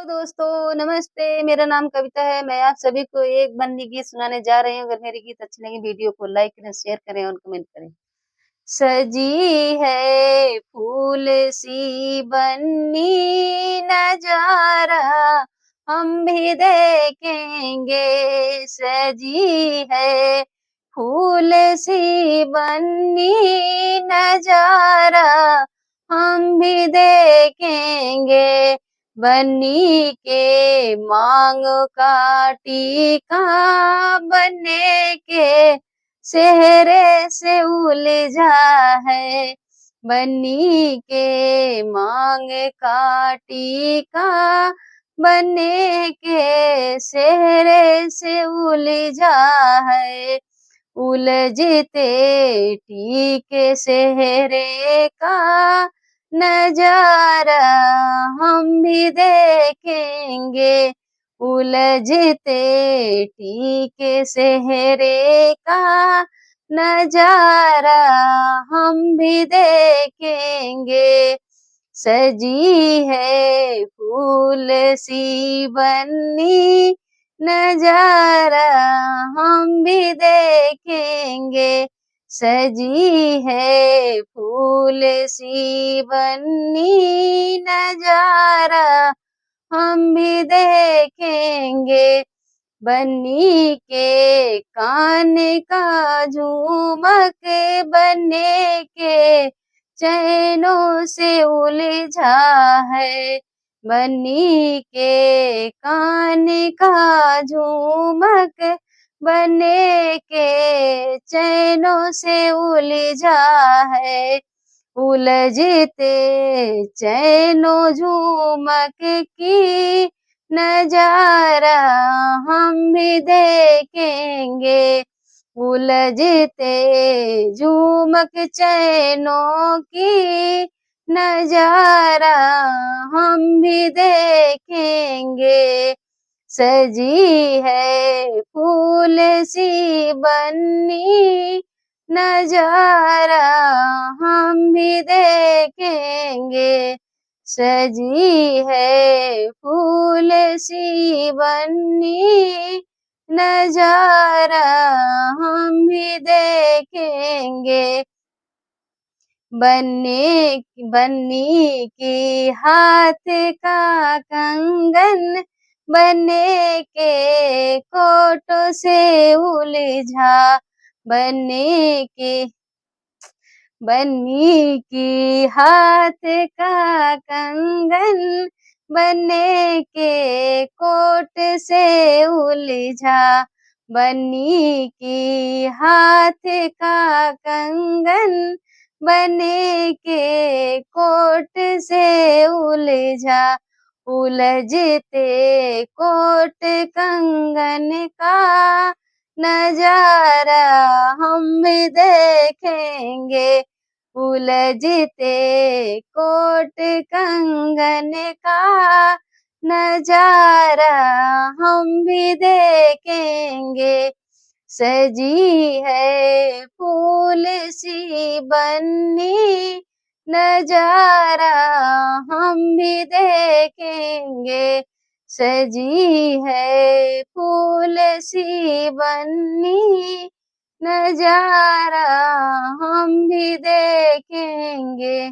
दोस्तों, नमस्ते। मेरा नाम कविता है। मैं आप सभी को एक बन्नी गीत सुनाने जा रही हूँ। अगर मेरे गीत अच्छे लगे, वीडियो को लाइक करें, शेयर करें और कमेंट करें। सजी है फूल सी बन्नी नजारा हम भी देखेंगे। सजी है फूल सी बन्नी नजारा हम भी देखेंगे। बन्नी के मांग का टीका बनने के सेहरे से उलझा है। बन्नी के मांग का टीका बनने के सेहरे से उलझा है। उलझते टीके सेहरे का नजारा हम भी देखेंगे। उलझते टीके सेहरे का नजारा हम भी देखेंगे। सजी है फूल सी बन्नी नजारा हम भी देखेंगे। सजी है फूल सी बन्नी नजारा हम भी देखेंगे। बन्नी के कान का झूमक बनने के चैनों से उलझा है। बन्नी के कान का झूमक बनने के चैनों से उलझा है। उलझते चैनो झूमक की नजारा हम भी देखेंगे। उलझते झूमक चैनों की नजारा हम भी देखेंगे। सजी है फूल सी बन्नी नजारा हम भी देखेंगे। सजी है फूल सी बन्नी नजारा हम भी देखेंगे। बन्नी की हाथ का कंगन बनने के कोटों से उलझा। बन्नी की हाथ का कंगन बनने के कोट से उलझा। बन्नी की हाथ का कंगन बनने के कोट से उलझा। उलझते कोट कंगन का नजारा हम भी देखेंगे। उलझते कोट कंगन का नजारा हम भी देखेंगे। सजी है फूल सी बन्नी नजारा हम भी देखेंगे। सजी है फूल सी बन्नी नजारा हम भी देखेंगे।